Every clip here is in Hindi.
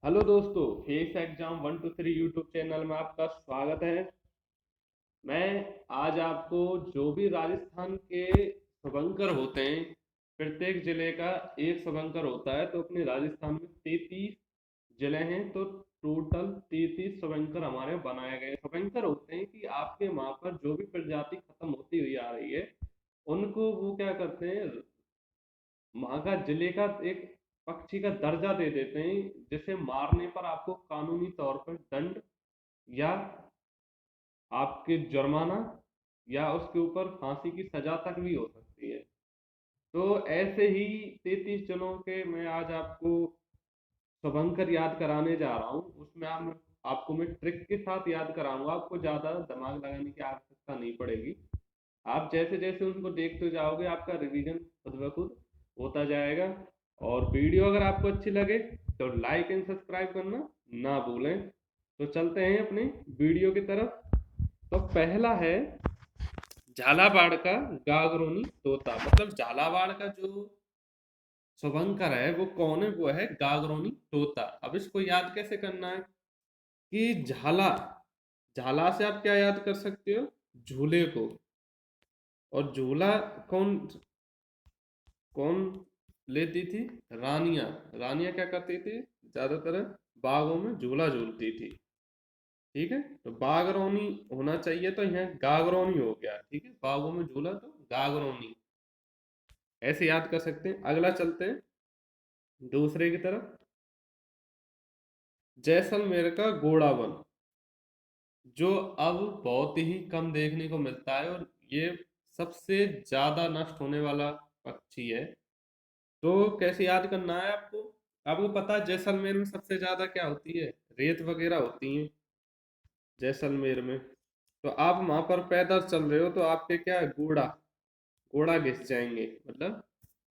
हेलो दोस्तों, face exam 1 to 3 YouTube channel में आपका स्वागत है। मैं आज आपको जो भी राजस्थान के शुभंकर होते हैं, प्रत्येक जिले का एक शुभंकर होता है। तो अपने राजस्थान में 33 जिले हैं, तो टोटल 33 शुभंकर हमारे बनाए गए शुभंकर होते हैं कि आपके वहां पर जो भी प्रजाति खत्म होती हुई आ रही है, उनको वो क्या करते हैं, वहां का जिले का एक पक्षी का दर्जा दे देते हैं, जिसे मारने पर आपको कानूनी तौर पर दंड या आपके जुर्माना या उसके ऊपर फांसी की सजा तक भी हो सकती है। तो ऐसे ही 33 जनों के मैं आज आपको शुभंकर याद कराने जा रहा हूँ। उसमें आपको मैं ट्रिक के साथ याद कराऊंगा, आपको ज्यादा दिमाग लगाने की आवश्यकता नहीं पड़ेगी। आप जैसे जैसे उनको देखते जाओगे, आपका रिवीजन खुद ब खुद होता जाएगा। और वीडियो अगर आपको अच्छी लगे तो लाइक एंड सब्सक्राइब करना ना भूलें। तो चलते हैं अपने वीडियो की तरफ। तो पहला है झालावाड़ का गागरोनी तोता। मतलब झालावाड़ का जो शुभंकर है वो कौन है? वो है गागरोनी तोता। अब इसको याद कैसे करना है कि झाला, झाला से आप क्या याद कर सकते हो? झूले को। और झूला कौन कौन लेती थी? रानियां। रानियां क्या करती थी? ज्यादातर बागों में झूला झूलती थी। ठीक है, तो बागरौनी होना चाहिए, तो यहाँ गागरौनी हो गया। ठीक है, बागों में झूला तो गागरौनी, ऐसे याद कर सकते हैं। अगला चलते हैं दूसरे की तरफ। जैसलमेर का घोड़ावन, जो अब बहुत ही कम देखने को मिलता है, और ये सबसे ज्यादा नष्ट होने वाला पक्षी है। तो कैसे याद करना है आपको? आपको पता है जैसलमेर में सबसे ज्यादा क्या होती है? रेत वगैरह होती है जैसलमेर में। तो आप वहां पर पैदल चल रहे हो तो आपके क्या है, घोड़ा घोड़ा घिस जाएंगे। मतलब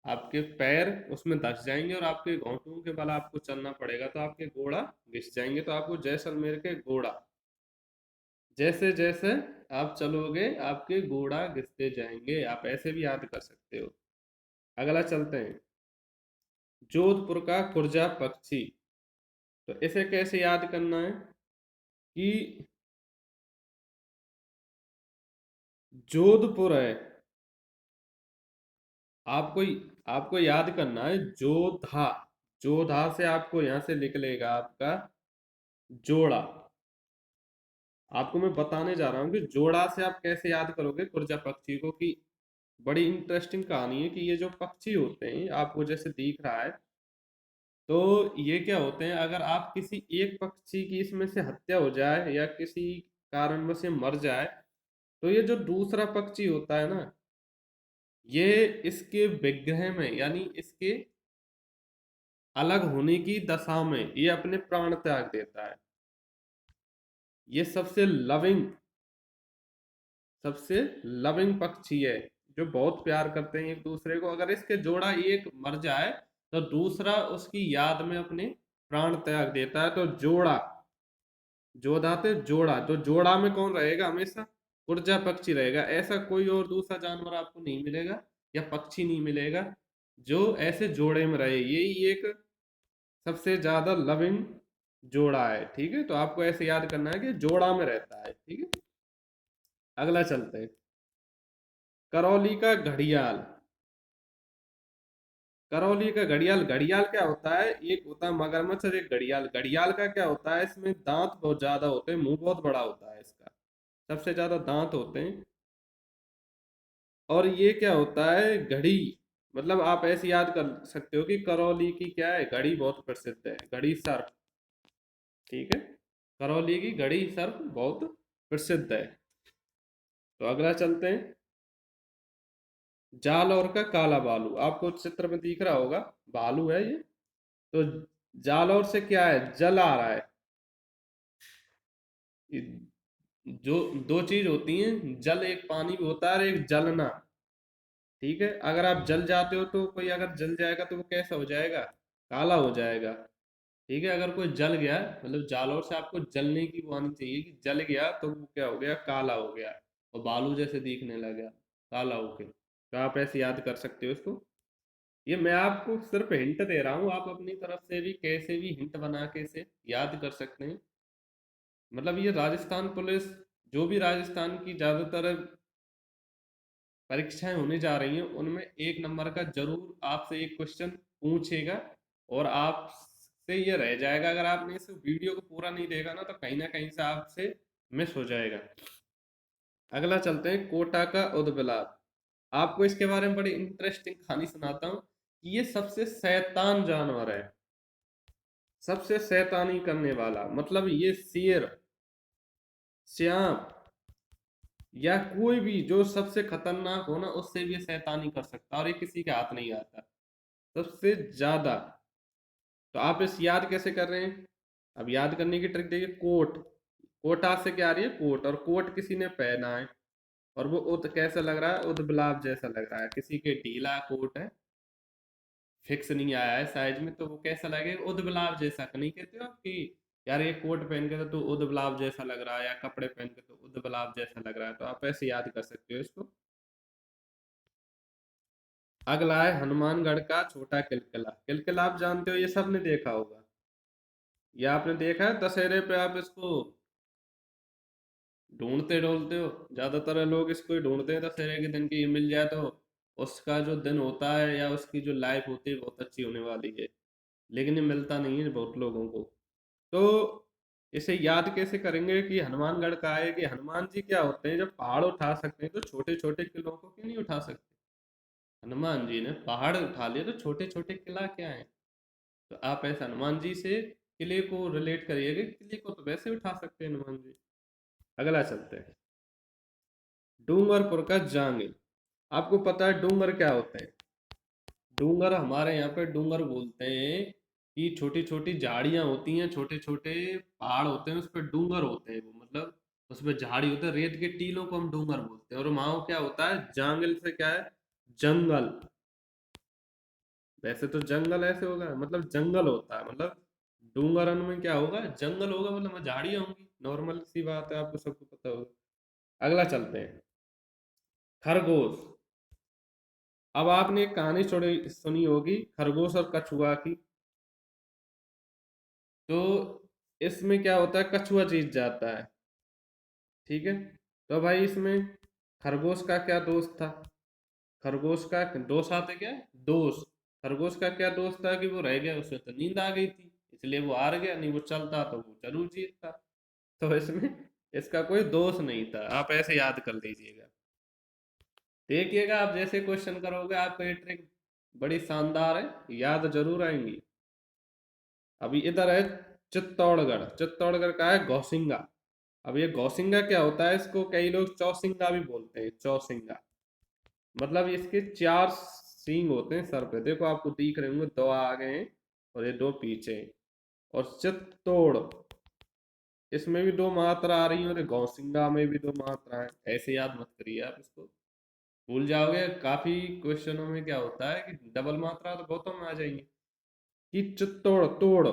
आपके पैर उसमें धंस जाएंगे और आपके घुटनों के बल आपको चलना पड़ेगा, तो आपके घोड़ा घिस जाएंगे। तो आपको जैसलमेर के घोड़ा, जैसे जैसे आप चलोगे आपके घोड़ा घिसते जाएंगे। आप ऐसे भी याद कर सकते हो। अगला चलते हैं, जोधपुर का कुरजा पक्षी। तो इसे कैसे याद करना है कि जोधपुर है, आपको आपको याद करना है जोधा। जोधा से आपको यहां से निकलेगा आपका जोड़ा। आपको मैं बताने जा रहा हूँ कि जोड़ा से आप कैसे याद करोगे कुरजा पक्षी को। कि बड़ी इंटरेस्टिंग कहानी है कि ये जो पक्षी होते हैं, आपको जैसे दिख रहा है, तो ये क्या होते हैं, अगर आप किसी एक पक्षी की इसमें से हत्या हो जाए या किसी कारणवश ये मर जाए, तो ये जो दूसरा पक्षी होता है ना, ये इसके विग्रह में, यानी इसके अलग होने की दशा में ये अपने प्राण त्याग देता है। ये सबसे लविंग पक्षी है, जो बहुत प्यार करते हैं एक दूसरे को। अगर इसके जोड़ा एक मर जाए तो दूसरा उसकी याद में अपने प्राण त्याग देता है। तो जोड़ा, जोधा थे जोड़ा, तो जोड़ा में कौन रहेगा हमेशा? ऊर्जा पक्षी रहेगा। ऐसा कोई और दूसरा जानवर आपको नहीं मिलेगा या पक्षी नहीं मिलेगा जो ऐसे जोड़े में रहे। यही एक सबसे ज्यादा लविंग जोड़ा है। ठीक है, तो आपको ऐसे याद करना है कि जोड़ा में रहता है। ठीक है, अगला चलते हैं, करौली का घड़ियाल। करौली का घड़ियाल, घड़ियाल क्या होता है? एक होता है मगरमच्छ और एक घड़ियाल। घड़ियाल का क्या होता है, इसमें दांत बहुत ज्यादा होते हैं, मुंह बहुत बड़ा होता है इसका, सबसे ज्यादा दांत होते हैं। और ये क्या होता है, घड़ी। मतलब आप ऐसे याद कर सकते हो कि करौली की क्या है, घड़ी बहुत प्रसिद्ध है, घड़ी सर्प। ठीक है, करौली की घड़ी सर्प बहुत प्रसिद्ध है। तो अगला चलते हैं, जालौर का काला भालू। आपको चित्र में दिख रहा होगा, भालू है ये। तो जालौर से क्या है, जल आ रहा है। ये जो दो चीज होती हैं, जल एक पानी भी होता है और एक जलना। ठीक है, अगर आप जल जाते हो तो कोई अगर जल जाएगा तो वो कैसा हो जाएगा? काला हो जाएगा। ठीक है, अगर कोई जल गया, मतलब जालौर से आपको जलने की वो आनी चाहिए कि जल गया तो वो क्या हो गया, काला हो गया और बालू जैसे दिखने लगा, काला होके। तो आप ऐसे याद कर सकते हो इसको। ये मैं आपको सिर्फ हिंट दे रहा हूँ, आप अपनी तरफ से भी कैसे भी हिंट बना के इसे याद कर सकते हैं। मतलब ये राजस्थान पुलिस, जो भी राजस्थान की ज्यादातर परीक्षाएं होने जा रही हैं उनमें एक नंबर का जरूर आपसे एक क्वेश्चन पूछेगा, और आपसे ये रह जाएगा। अगर आपने इस वीडियो को पूरा नहीं देखा ना कहीं से आपसे मिस हो जाएगा। अगला चलते हैं, कोटा का उद्बिलाव। आपको इसके बारे में बड़ी इंटरेस्टिंग कहानी सुनाता हूँ कि ये सबसे शैतान जानवर है, सबसे शैतानी करने वाला। मतलब ये शेर, सांप या कोई भी जो सबसे खतरनाक हो ना, उससे भी ये शैतानी कर सकता है, और ये किसी के हाथ नहीं आता सबसे ज्यादा। तो आप इस याद कैसे कर रहे हैं? अब याद करने की ट्रिक देखिए, कोट, कोटा से क्या आ रही है, कोट, और कोट किसी ने पहना है, और वो उत कैसा लग रहा है, उदबिलाव जैसा लग रहा है। किसी के ढीला कोट है, फिक्स नहीं आया है साइज में, तो वो कैसा लगेगा, उदबिलाव जैसा। नहीं कहते हो आप कि यार ये कोट पहन के तो उदबिलाव जैसा लग रहा है, या कपड़े पहन के तो उदबिलाव जैसा लग रहा है, तो आप ऐसे याद कर सकते हो इसको। अगला है हनुमानगढ़ का छोटा किलकिला। किलकिला आप जानते हो, ये सबने देखा होगा, या आपने देखा है दशहरे पे आप इसको ढूंढते ढूंढते हो। ज्यादातर लोग इसको ही ढूंढते हैं दशहरे के दिन की, ये मिल जाए तो उसका जो दिन होता है या उसकी जो लाइफ होती है बहुत अच्छी होने वाली है। लेकिन ये मिलता नहीं है बहुत लोगों को। तो इसे याद कैसे करेंगे कि हनुमानगढ़ का है, कि हनुमान जी क्या होते हैं, जब पहाड़ उठा सकते हैं तो छोटे छोटे किलों को क्यों नहीं उठा सकते? हनुमान जी ने पहाड़ उठा लिए, तो छोटे छोटे किला क्या है? तो आप ऐसे हनुमान जी से किले को रिलेट करिएगा, किले को तो वैसे उठा सकते हैं हनुमान जी। अगला चलते हैं, डूंगरपुर का जांगिल। आपको पता है डूंगर क्या होते हैं? डूंगर हमारे यहाँ पे डूंगर बोलते हैं कि छोटी छोटी झाड़ियां होती हैं, छोटे छोटे पहाड़ होते हैं, उस पर डूंगर होते हैं। वो मतलब उसमें झाड़ी होते हैं, रेत के टीलों को हम डूंगर बोलते हैं। और वहाँ क्या होता है, जांगल से क्या है, जंगल। वैसे तो जंगल ऐसे होगा, मतलब जंगल होता है, मतलब डूंगरन में क्या होगा, जंगल होगा, मतलब वहाँ झाड़ियां होंगी। नॉर्मल सी बात है, आपको सबको पता होगा। अगला चलते हैं, खरगोश। अब आपने एक कहानी सुनी होगी खरगोश और कछुआ की। तो इसमें क्या होता है, कछुआ जीत जाता है, ठीक है। तो भाई इसमें खरगोश का क्या दोस्त था? खरगोश का दोष आते क्या, दोष। खरगोश का क्या दोष था कि वो रह गया, उसे तो नींद आ गई थी, इसलिए वो हार गया। नहीं वो चलता तो वो जरूर जीतता। तो इसमें इसका कोई दोष नहीं था, आप ऐसे याद कर लीजिएगा। देखिएगा आप जैसे क्वेश्चन करोगे, आपका ये ट्रिक बड़ी शानदार है, याद जरूर आएंगी। अभी इधर है चित्तौड़गढ़। चित्तौड़गढ़ का है गौसिंगा। अब ये गौसिंगा क्या होता है, इसको कई लोग चौसिंगा भी बोलते हैं, चौसिंगा। मतलब इसके चार सींग होते हैं सर पे, देखो आपको दिख रहे होंगे, दो आगे हैं और ये दो पीछे हैं। और चित्तौड़, इसमें भी दो मात्रा आ रही है, और गौसिंगा में भी दो मात्रा है। ऐसे याद मत करिए आप इसको, भूल जाओगे। काफी क्वेश्चनों में क्या होता है कि डबल मात्रा तो बहुतों में आ जाएंगे। कि चित्तौड़, तोड़,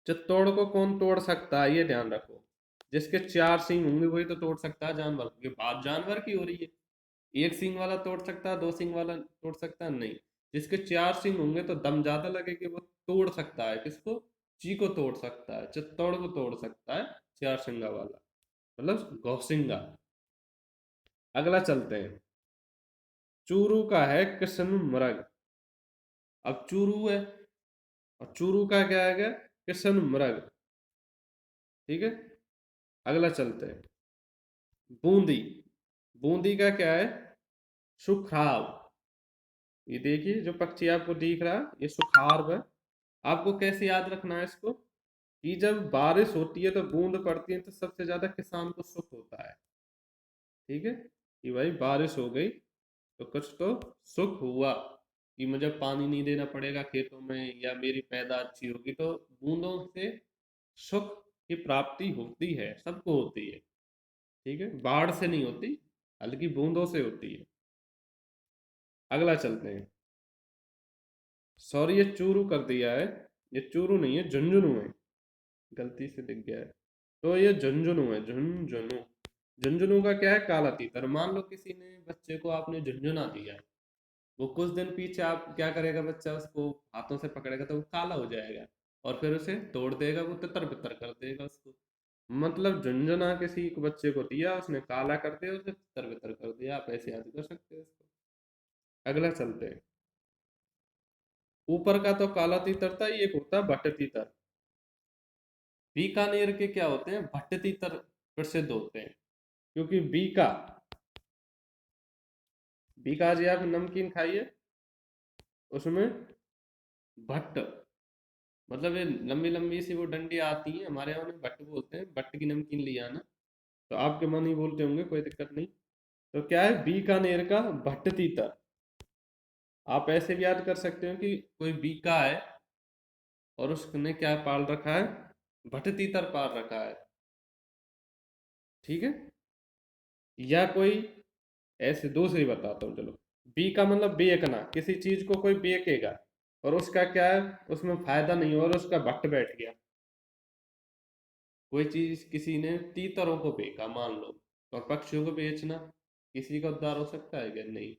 चित्तौड़ को कौन तोड़ सकता है, ये ध्यान रखो। जिसके चार सींग होंगे वही तो तोड़ सकता है जानवर, क्योंकि बात जानवर की हो रही है। एक सींग वाला तोड़ सकता है, दो सींग वाला तोड़ सकता है नहीं। जिसके चार सींग होंगे तो दम ज्यादा लगे कि वो तोड़ सकता है किसको, ची को तोड़ सकता है, चित्तौड़ को तोड़ सकता है, चार सिंगा वाला, मतलब गौसिंगा। अगला चलते हैं, चूरू का है कृष्ण मृग। अब चूरू है, और चूरू का क्या है, कृष्ण मृग, ठीक है। अगला चलते हैं, बूंदी। बूंदी का क्या है, सुखाव। ये देखिए जो पक्षी आपको दिख रहा है, ये सुखार है। आपको कैसे याद रखना है इसको, कि जब बारिश होती है तो बूंद पड़ती है, तो सबसे ज्यादा किसान को सुख होता है, ठीक है। कि भाई बारिश हो गई तो कुछ तो सुख हुआ, कि मुझे पानी नहीं देना पड़ेगा खेतों में, या मेरी पैदा अच्छी होगी। तो बूंदों से सुख की प्राप्ति होती है, सबको होती है, ठीक है। बाढ़ से नहीं होती, हल्की बूंदों से होती है। अगला चलते हैं, सॉरी ये चूरू कर दिया है, ये चूरू नहीं है, झुंझुनू है, गलती से दिख गया है। तो ये झुंझुनू है, झुंझुनू। झुंझुनू का क्या है, काला तीतर। मान लो किसी ने बच्चे को आपने झुंझुना दिया, वो कुछ दिन पीछे आप क्या करेगा बच्चा, उसको हाथों से पकड़ेगा तो वो काला हो जाएगा, और फिर उसे तोड़ देगा, वो तितर बितर कर देगा उसको। मतलब झुंझुना किसी को बच्चे को दिया, उसने काला कर दिया, उसे तितर बितर कर दिया। आप ऐसे याद कर सकते हो इसको। अगला चलते हैं। ऊपर का तो काला तीतर था, ये होता है भट्ट तीतर। बीकानेर के क्या होते हैं, भट्ट तीतर प्रसिद्ध होते हैं। क्योंकि बीका जी आप नमकीन खाइए, उसमें भट्ट, मतलब ये लंबी लंबी सी वो डंडी आती है, हमारे यहाँ में भट्ट बोलते हैं, भट्ट की नमकीन ले आना। तो आपके मन ही बोलते होंगे, कोई दिक्कत नहीं। तो क्या है, बीकानेर का भट्ट तीतर। आप ऐसे भी याद कर सकते हो कि कोई बीका है और उसने क्या पाल रखा है, भट्ट तीतर पाल रखा है। ठीक है। या कोई ऐसे दूसरी बताता हूँ, चलो। बीका मतलब बेचना, किसी चीज को कोई बेचेगा और उसका क्या है, उसमें फायदा नहीं हो और उसका भट्ट बैठ गया। कोई चीज किसी ने तीतरों को बेचा मान लो, और पक्षियों को बेचना किसी का उद्धार हो सकता है क्या, नहीं।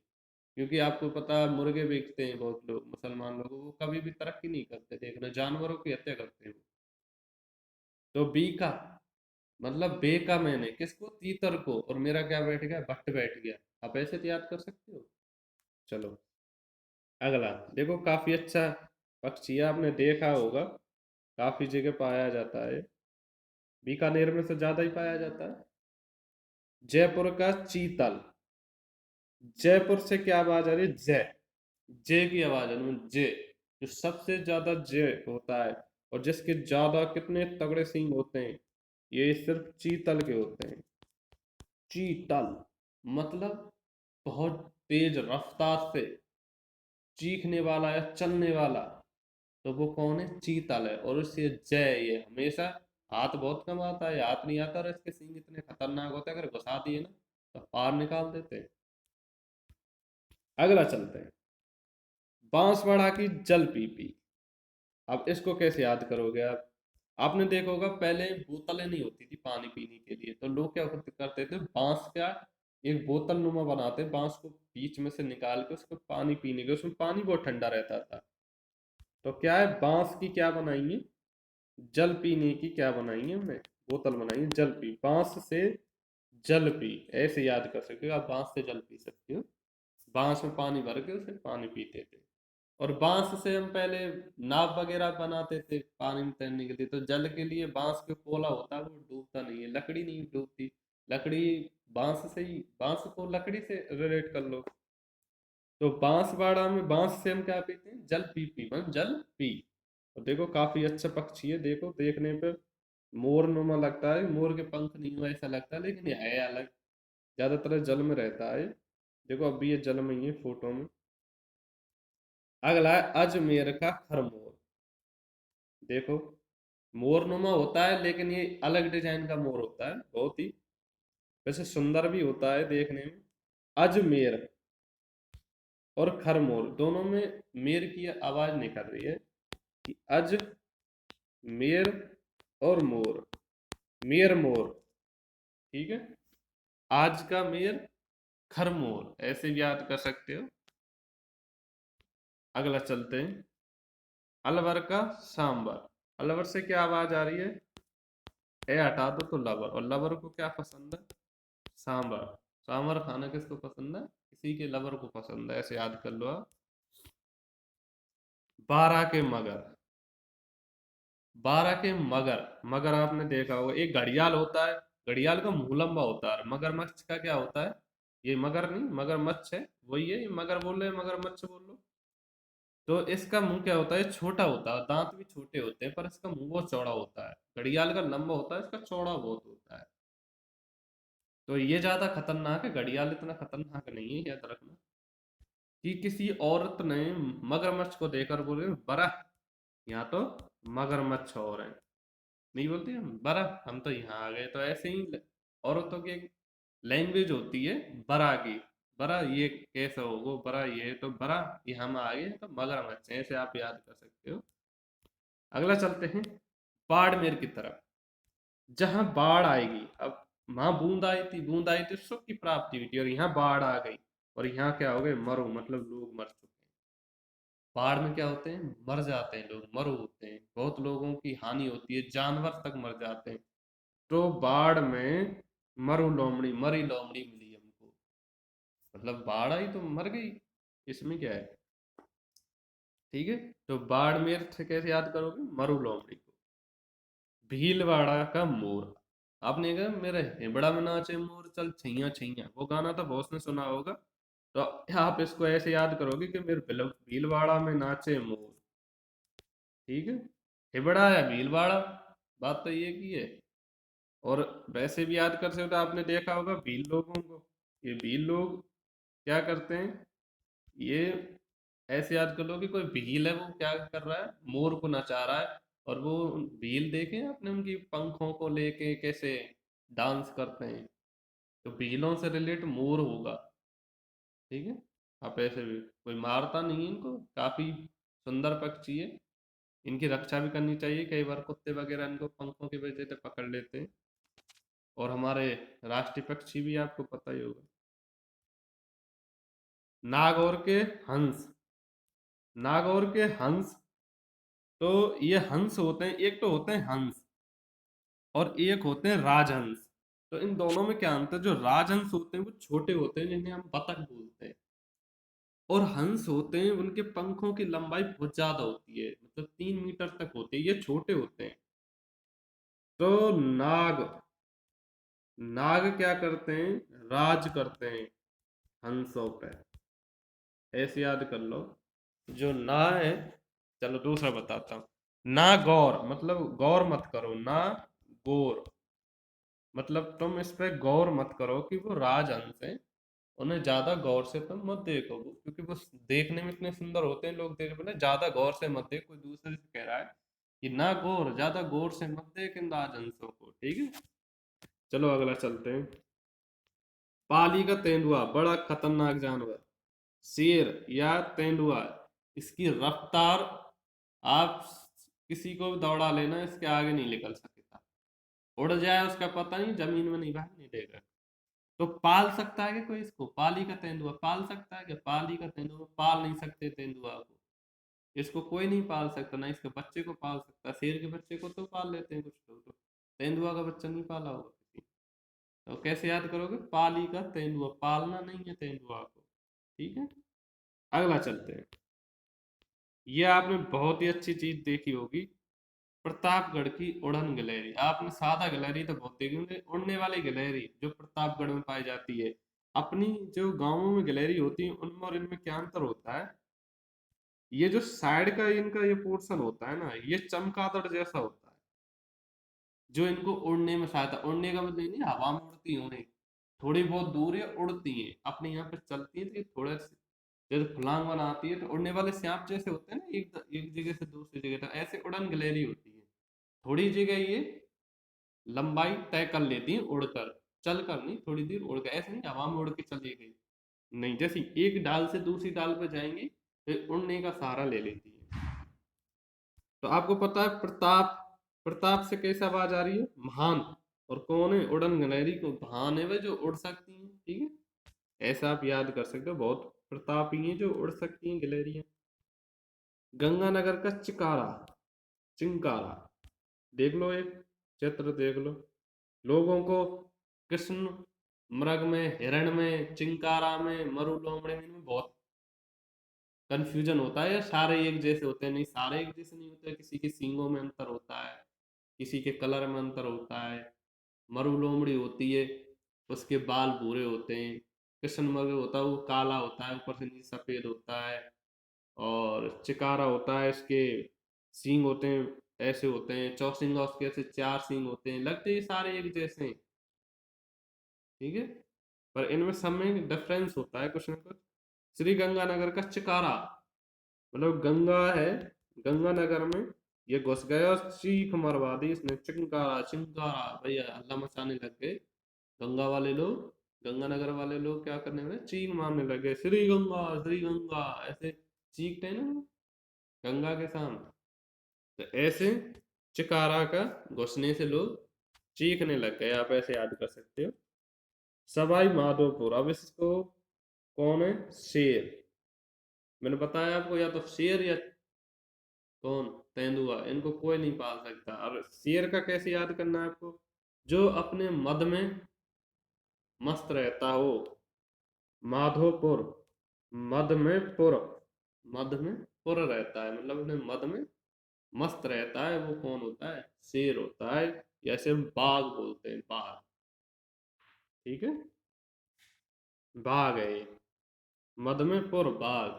क्योंकि आपको पता है, मुर्गे बेचते हैं बहुत लोग, मुसलमान लोग, वो कभी भी तरक्की नहीं करते, देखना जानवरों की हत्या करते हैं वो। तो बीका मतलब बेका मैंने किसको, तीतर को, और मेरा क्या बैठ गया, भट्ट बैठ गया। आप ऐसे तो याद कर सकते हो। चलो अगला देखो, काफी अच्छा पक्षी है, आपने देखा होगा, काफी जगह पाया जाता है, बीकानेर में से ज्यादा ही पाया जाता है। जयपुर का चीतल। जयपुर से क्या आवाज आ रही है, जय, जय की आवाज है ना, जय। जो सबसे ज्यादा जय होता है और जिसके ज्यादा कितने तगड़े सींग होते हैं, ये सिर्फ चीतल के होते हैं। चीतल मतलब बहुत तेज रफ्तार से चीखने वाला या चलने वाला, तो वो कौन है, चीतल है। और उससे जय, ये हमेशा हाथ बहुत कम आता है, हाथ नहीं आता, और इसके सींग इतने खतरनाक होते हैं, अगर घुसा दिए ना तो पार निकाल देते हैं। अगला चलते हैं। बांसवाड़ा की जल पीपी। अब इसको कैसे याद करोगे आप। आपने देखा होगा, पहले बोतलें नहीं होती थी पानी पीने के लिए, तो लोग क्या करते थे, बांस का एक बोतल नुमा बनाते, बांस को बीच में से निकाल के उसको पानी पीने के, उसमें पानी बहुत ठंडा रहता था। तो क्या है, बांस की क्या बनाएंगे, जल पीने की क्या बनाएंगे हमने, बोतल बनाएंगे जल पी, बांस से जल पी। ऐसे याद कर सकते हो आप, बांस से जल पी सकते हो। बांस में पानी भर के उसे पानी पीते थे। और बांस से हम पहले नाव वगैरह बनाते थे पानी में तैरने के लिए। तो जल के लिए बांस के पोला होता है, वो डूबता नहीं है, लकड़ी नहीं डूबती। लकड़ी, बांस से ही, बांस को लकड़ी से रिलेट कर लो। तो बांसवाड़ा में बांस से हम क्या पीते हैं, जल पी पी, मतलब जल पी। और देखो काफी अच्छा पक्षी है, देखो देखने पे मोर नुमा लगता है, मोर के पंख नहीं हुआ ऐसा लगता है, लेकिन ये है अलग, ज्यादातर जल में रहता है। देखो अभी ये जल में ही है फोटो में। अगला है अजमेर का खरमोर। देखो मोरनुमा होता है, लेकिन ये अलग डिजाइन का मोर होता है, बहुत ही वैसे सुंदर भी होता है देखने में। अजमेर और खरमोर दोनों में मेर की आवाज निकल रही है कि अज मेर और मोर, मेर मोर। ठीक है। आज का मेर, खरमोर, ऐसे भी याद कर सकते हो। अगला चलते हैं। अलवर का सांबर। अलवर से क्या आवाज आ रही है, ए हटा दो तो लवर, और लवर को क्या पसंद है, सांबर। सांबर खाना किसको पसंद है, किसी के लवर को पसंद है, ऐसे याद कर लो आप। बारह के मगर। बारह के मगर, मगर आपने देखा होगा, एक घड़ियाल होता है, घड़ियाल का मुंह लंबा होता है। मगरमच्छ का क्या होता है, ये मगर नहीं, मगरमच्छ है, वही है, ये मगर बोल रहे हैं, मगरमच्छ बोल लो। तो इसका मुंह क्या होता है, छोटा होता है, दांत भी छोटे होते हैं, पर इसका मुंह बहुत चौड़ा होता है। घड़ियाल का लंबा होता है, इसका चौड़ा बहुत होता है। तो ये ज्यादा खतरनाक है, घड़ियाल इतना खतरनाक नहीं है, याद रखना। कि किसी औरत ने मगरमच्छ को देखकर बोले, बड़ा, यहाँ तो मगरमच्छ और हैं, नहीं बोलती हम बड़ा, हम तो यहाँ आ गए। तो ऐसे ही औरतों की एक लैंग्वेज होती है, बड़ा की, बड़ा ये कैसा हो, वो बड़ा ये तो बड़ा, ये हम आ गए तो मगरमच्छ हैं, ऐसे आप याद कर सकते हो। अगला चलते हैं बाड़मेर की तरफ, जहां बाढ़ आएगी। अब वहां बूंद आई थी, बूंद आई थी, सुख की प्राप्ति हुई थी, और यहाँ बाढ़ आ गई। और यहाँ क्या हो गए, मरु, मतलब लोग मर चुके हैं। बाढ़ में क्या होते हैं, मर जाते हैं लोग, मरु होते हैं, बहुत लोगों की हानि होती है, जानवर तक मर जाते हैं। तो बाढ़ में मरु लोमड़ी, मरी लोमड़ी मिली हमको, मतलब बाढ़ आई तो मर गई, इसमें क्या है। ठीक है, तो बाड़मेर से कैसे याद करोगे, मरु लोमड़ी को। भीलवाड़ा का मोर, आपने कहा मेरे हिबड़ा में नाचे मोर चल छैया छैया, वो गाना तो बहुत ने सुना होगा। तो आप इसको ऐसे याद करोगे कि मेरे भीलवाड़ा में नाचे मोर। ठीक है, हिबड़ा या भीलवाड़ा, बात तो ये की है। और वैसे भी याद कर सकते हो, तो आपने देखा होगा भील लोगों को, ये भील लोग क्या करते हैं, ये ऐसे याद कर लो कि कोई भील है, वो क्या कर रहा है, मोर को नचा रहा है। और वो भील देखे आपने, उनकी पंखों को लेके कैसे डांस करते हैं, तो भीलों से रिलेट मोर होगा। ठीक है, आप ऐसे भी, कोई मारता नहीं है इनको, काफी सुंदर पक्षी है, इनकी रक्षा भी करनी चाहिए, कई बार कुत्ते वगैरह इनको पंखों की वजह से पकड़ लेते हैं। और हमारे राष्ट्रीय पक्षी भी आपको पता ही होगा, नागौर के हंस। नागौर के हंस, तो ये हंस होते हैं, एक तो होते हैं हंस और एक होते हैं राजहंस। तो इन दोनों में क्या अंतर, जो राजहंस होते हैं वो छोटे होते हैं, जिन्हें हम बतख बोलते हैं। और हंस होते हैं, उनके पंखों की लंबाई बहुत ज्यादा होती है, मतलब 3 मीटर तक होती है, ये छोटे होते हैं। तो नाग, नाग क्या करते हैं, राज करते हैं हंसों पे, ऐसे याद कर लो। जो ना है, चलो दूसरा बताता हूँ। ना गौर, मतलब गौर मत करो, ना गौर, मतलब तुम इस पे गौर मत करो कि वो राजहंस हैं, उन्हें ज्यादा गौर से तुम मत देखो, क्योंकि वो देखने में इतने सुंदर होते हैं, लोग देख बोले ज्यादा गौर से मत देख, कोई दूसरे से कह रहा है कि ना गौर, ज्यादा गौर से मत देख इन राजहंसों को। ठीक है, चलो अगला चलते हैं। पाली का तेंदुआ बड़ा खतरनाक जानवर, शेर या तेंदुआ, इसकी रफ्तार, आप किसी को भी दौड़ा लेना, इसके आगे नहीं निकल सकता। उड़ जाए उसका पता नहीं, जमीन में नहीं भागने देगा। तो पाल सकता है कि कोई इसको, पाली का तेंदुआ पाल सकता है कि, पाली का तेंदुआ पाल नहीं सकते तेंदुआ को, इसको कोई नहीं पाल सकता, ना इसके बच्चे को पाल सकता। शेर के बच्चे को तो पाल लेते हैं कुछ लोग, तो तेंदुआ का बच्चा नहीं पाला होगा किसी। तो कैसे याद करोगे, पाली का तेंदुआ, पालना नहीं है तेंदुआ को। ठीक है, अगला चलते हैं। ये आपने बहुत ही अच्छी चीज देखी होगी, प्रतापगढ़ की उड़न गिलहरी। आपने सादा गिलहरी तो बहुत देखी होंगी, उड़ने वाली गिलहरी जो प्रतापगढ़ में पाई जाती है। अपनी जो गांवों में गिलहरी होती है, उनमें और इनमें क्या अंतर होता है, ये जो साइड का इनका ये पोर्शन होता है ना, ये चमगादड़ जैसा होता है, जो इनको उड़ने में सहायता, उड़ने का मतलब ये नहीं हवा में उड़ती होने, थोड़ी बहुत दूर है उड़ती है, अपने यहाँ पे चलती है, तो ये थोड़ा जैसे फलांग बनाती है, तो उड़ने वाले सांप जैसे होते हैं ना, एक जगह से दूसरी जगह तक, ऐसे उड़न गिलहरी होती है। थोड़ी जगह ये लंबाई तय कर लेती हैं उड़कर, चल कर नहीं, थोड़ी देर उड़ के, ऐसे नहीं हवा में उड़ के चली गई, नहीं, जैसे एक डाल से दूसरी डाल पर जाएंगी, फिर उड़ने का सहारा ले लेती है। तो आपको पता है प्रताप, प्रताप से कैसे आवाज आ रही है, महान। और कौन है, उड़न गिलहरी को महान है वह जो उड़ सकती है। ठीक है, ऐसा आप याद कर सकते हो, बहुत प्रतापी हैं जो उड़ सकती हैं गिलहरियां। गंगानगर का चिकारा, चिंकारा, देख लो, एक चित्र देख लो, लोगों को कृष्ण मृग में, हिरण में, चिंकारा में, मरु लोमड़े में, इनमें बहुत कंफ्यूजन होता है, सारे एक जैसे होते हैं, नहीं सारे एक जैसे नहीं होते, किसी के सींगों में अंतर होता है, किसी के कलर में अंतर होता है। मरु लोमड़ी होती है, उसके बाल भूरे होते हैं। कृष्ण मृग होता है वो काला होता है, ऊपर से नीचे सफेद होता है। और चिकारा होता है, इसके सींग होते हैं, ऐसे होते हैं, चौसिंगा उसके ऐसे 4 सींग होते हैं, लगते ही सारे एक जैसे हैं। ठीक है, पर इनमें सब में डिफरेंस होता है कुछ ना कुछ। श्री गंगानगर का चिकारा, मतलब गंगा है, गंगानगर में ये घुस गया, चीख मरवा दी इसने, चिंकारा चिंकारा, भैया हल्ला मचाने लग गए गंगा वाले लोग। गंगानगर वाले लोग क्या करने लगे, चीख मारने लगे, श्री गंगा, ऐसे चीखते हैं ना गंगा के सामने, तो ऐसे चिकारा का घुसने से लोग चीखने लग गए, आप ऐसे याद कर सकते हो। सवाई माधोपुर, अब इसको कौन है? शेर। मैंने बताया आपको, या तो शेर या कौन, तेंदुआ, इनको कोई नहीं पाल सकता। और शेर का कैसे याद करना है आपको? जो अपने मद में मस्त रहता हो। माधोपुर, मद में पुर, मद में पुर रहता है, मतलब अपने मद में मस्त रहता है, वो कौन होता है? शेर होता है। जैसे हम बाघ बोलते हैं, बाघ। ठीक है, बाघ है ये, मद में पुर, बाघ।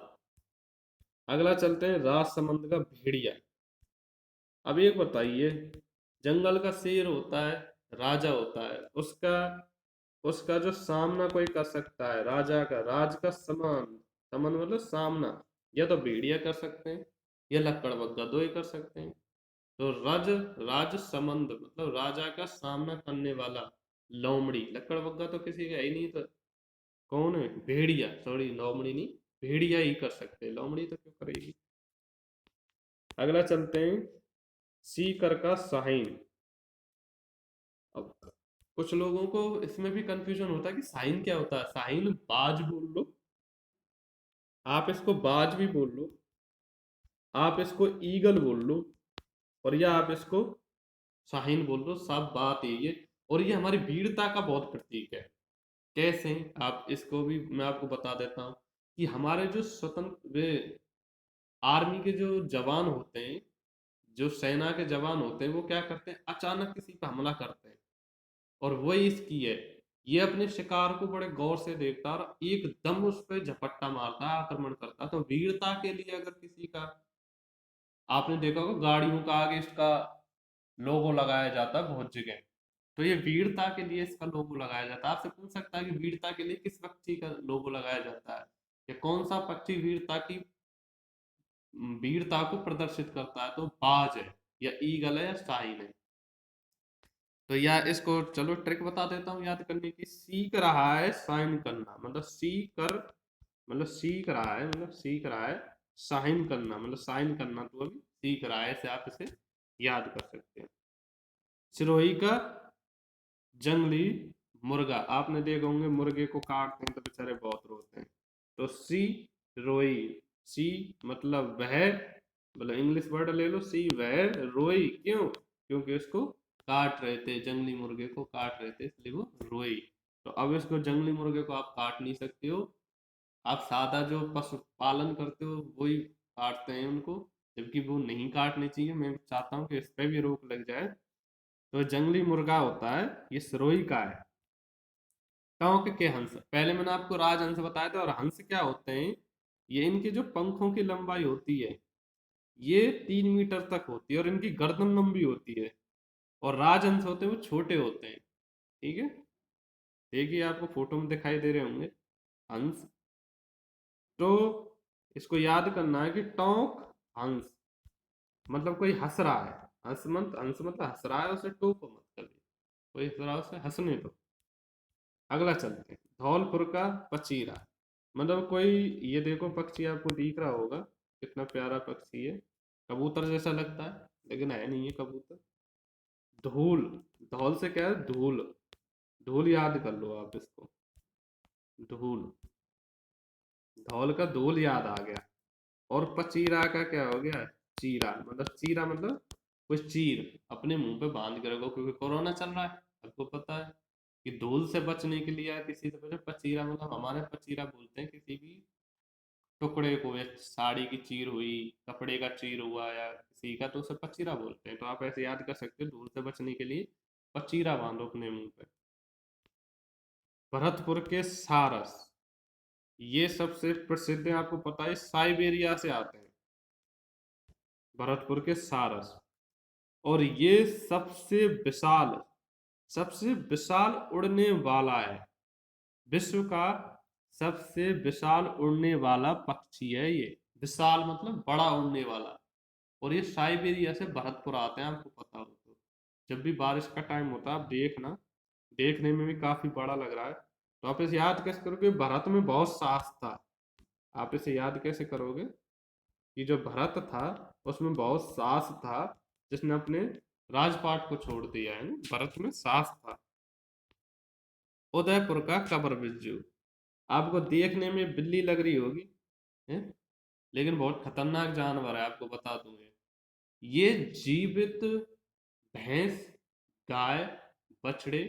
अगला चलते हैं, राजसमंद का भेड़िया। अब एक बताइए, जंगल का शेर होता है, राजा होता है, उसका उसका जो सामना कोई कर सकता है, राजा का, राज का समान, समान मतलब सामना, या तो भेड़िया कर सकते हैं, या लकड़बग्गा, दो ही कर सकते हैं। तो राज समंद मतलब राजा का सामना करने वाला लोमड़ी, लकड़बग्गा तो किसी का है ही नहीं, तो कौन है? भेड़िया, सॉरी लोमड़ी नहीं, भेड़िया ही कर सकते हैं, लोमड़ी तो क्यों करेगी। अगला चलते हैं, सीकर का साहिन। अब कुछ लोगों को इसमें भी कंफ्यूजन होता है कि साइन क्या होता है। साइन बाज बोल लो, आप इसको बाज भी बोल लो, आप इसको ईगल बोल लो, और या आप इसको शाहीन बोल लो, सब बात यही है। और ये हमारी वीरता का बहुत प्रतीक है। कैसे? आप इसको भी मैं आपको बता देता हूँ कि हमारे जो स्वतंत्र वे आर्मी के जो जवान होते हैं, जो सेना के जवान होते हैं, वो क्या करते हैं, अचानक किसी पर हमला करते हैं, और वही इसकी है। ये अपने शिकार को बड़े गौर से देखता है और एकदम उस पर झपट्टा मारता है, आक्रमण करता है। तो वीरता के लिए अगर किसी का, आपने देखा होगा गाड़ियों का आगे इसका लोगो लगाया जाता है बहुत जगह, तो ये वीरता के लिए इसका लोगो लगाया जाता है। आपसे पूछ सकता है कि वीरता के लिए किस पक्षी का लोगो लगाया जाता है, या कौन सा पक्षी वीरता को प्रदर्शित करता है? तो बाज है, या ईगल है, या शाहीन है। तो या इसको चलो ट्रिक बता देता हूँ याद करने की। सीख रहा है साइन करना, मतलब सीख रहा है, मतलब सीख रहा है साइन करना, मतलब साइन करना, तो अभी सीख रहा है, ऐसे आप इसे याद कर सकते हैं। सिरोही का जंगली मुर्गा, आपने देखे होंगे मुर्गे को काटते हैं तो बेचारे बहुत रोते हैं। तो सी रोई, सी मतलब वह, मतलब इंग्लिश वर्ड ले लो, सी वह रोई, क्यों? क्योंकि उसको काट रहे थे, जंगली मुर्गे को काट रहे थे, इसलिए वो रोई। तो अब इसको, जंगली मुर्गे को आप काट नहीं सकते हो, आप सादा जो पशु पालन करते हो वही काटते हैं उनको, जबकि वो नहीं काटनी चाहिए। मैं चाहता हूँ कि इस पे भी रोक लग जाए। तो जंगली मुर्गा होता है, ये सिरोही का है। टोंक के हंस, पहले मैंने आपको राजहंस बताया था। और हंस क्या होते हैं, ये इनकी जो पंखों की लंबाई होती है, ये 3 मीटर तक होती है, और इनकी गर्दन लंबी होती है। और राजहंस होते हैं वो छोटे होते हैं। ठीक है, देखिए आपको फोटो में दिखाई दे रहे होंगे हंस। तो इसको याद करना है कि टोंक हंस मतलब कोई हंस रहा है, हंस मतलब हंस रहा है, उसे टोको मत कभी, कोई हंस रहा है उसे हंसने दो। अगला चलते हैं, धौलपुर का पचीरा। मतलब कोई, ये देखो पक्षी आपको दिख रहा होगा, कितना प्यारा पक्षी है, कबूतर जैसा लगता है, लेकिन है नहीं ये कबूतर। धूल, धौल से क्या है? धूल, धूल याद कर लो आप इसको, धूल, धौल का धूल याद आ गया। और पचीरा का क्या हो गया? चीरा, मतलब चीरा मतलब कोई चीर अपने मुंह पे बांध के रखो, क्योंकि कोरोना चल रहा है, आपको पता है कि धूल से बचने के लिए या किसी से बचे, पचीरा मतलब हमारे पचीरा बोलते हैं किसी भी टुकड़े को, या साड़ी की चीर हुई, कपड़े का चीर हुआ, या किसी का, तो उसे पचीरा बोलते हैं। तो आप ऐसे याद कर सकते हो, धूल से बचने के लिए पचीरा बांधो अपने मुंह पे। भरतपुर के सारस, ये सबसे प्रसिद्ध है, आपको पता है साइबेरिया से आते हैं, भरतपुर के सारस। और ये सबसे विशाल उड़ने वाला है, विश्व का सबसे विशाल उड़ने वाला पक्षी है ये। विशाल मतलब बड़ा उड़ने वाला। और ये साइबेरिया से भरतपुर आते हैं, आपको पता हो तो। जब भी बारिश का टाइम होता है आप देखना, देखने में भी काफी बड़ा लग रहा है। तो आप इसे याद कैसे करोगे? भारत में बहुत साहस था। आप इसे याद कैसे करोगे कि जो भरत था उसमें बहुत साहस था, जिसने अपने राजपाट को छोड़ दिया है ना, भरत में साहस था। उदयपुर का कबर बिज्जू, आपको देखने में बिल्ली लग रही होगी है, लेकिन बहुत खतरनाक जानवर है, आपको बता दूं ये जीवित भैंस, गाय, बछड़े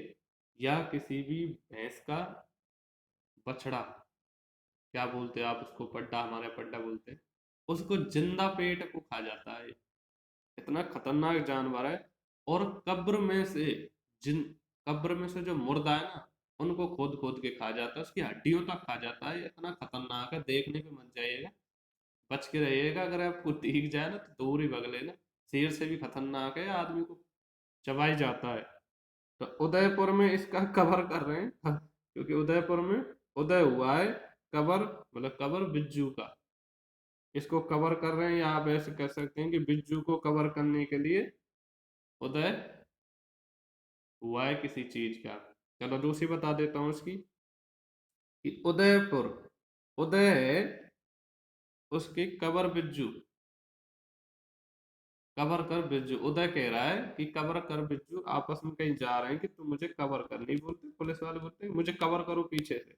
या किसी भी भैंस का बछड़ा, क्या बोलते हैं आप उसको, पड्डा, हमारे पड्डा बोलते हैं, उसको जिंदा पेट को खा जाता है। इतना खतरनाक जानवर है। और कब्र में से, जिन कब्र में से जो मुर्दा है ना, उनको खोद खोद के खा जाता है, उसकी हड्डियों तक खा जाता है। इतना खतरनाक है, देखने पे मन जाइएगा, बच के रहिएगा, अगर आपको दिख जाए ना तो दूर ही भग लेना। शेर से भी खतरनाक है, आदमी को चबाई जाता है। तो उदयपुर में इसका कवर कर रहे हैं, हाँ, क्योंकि उदयपुर में उदय हुआ है कबर, मतलब कबर बिज्जू का, इसको कवर कर रहे हैं, या आप ऐसे कह सकते हैं कि बिज्जू को कवर करने के लिए उदय हुआ है किसी चीज का। चलो दूसरी बता देता हूँ इसकी, कि उदयपुर, उदय है उसकी कबर बिज्जू, कवर कर बिज्जू। उदय कह रहा है कि कवर कर बिज्जू, आपस में कहीं जा रहे हैं कि तुम मुझे कवर कर, नहीं बोलते पुलिस वाले, बोलते हैं मुझे कवर करो पीछे से।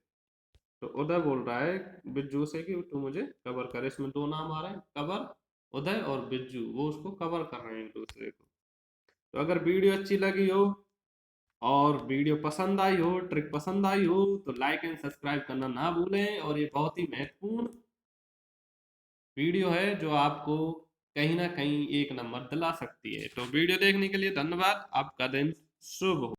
तो उदय बोल रहा है बिज्जू से कि तू मुझे कवर कर, इसमें दो नाम आ रहे हैं, कवर, उदय और बिज्जू, वो उसको कवर कर रहे हैं एक दूसरे को। तो अगर वीडियो अच्छी लगी हो और वीडियो पसंद आई हो, ट्रिक पसंद आई हो, तो लाइक एंड सब्सक्राइब करना ना भूलें। और ये बहुत ही महत्वपूर्ण वीडियो है जो आपको कहीं ना कहीं एक नंबर दिला सकती है। तो वीडियो देखने के लिए धन्यवाद, आपका दिन शुभ हो।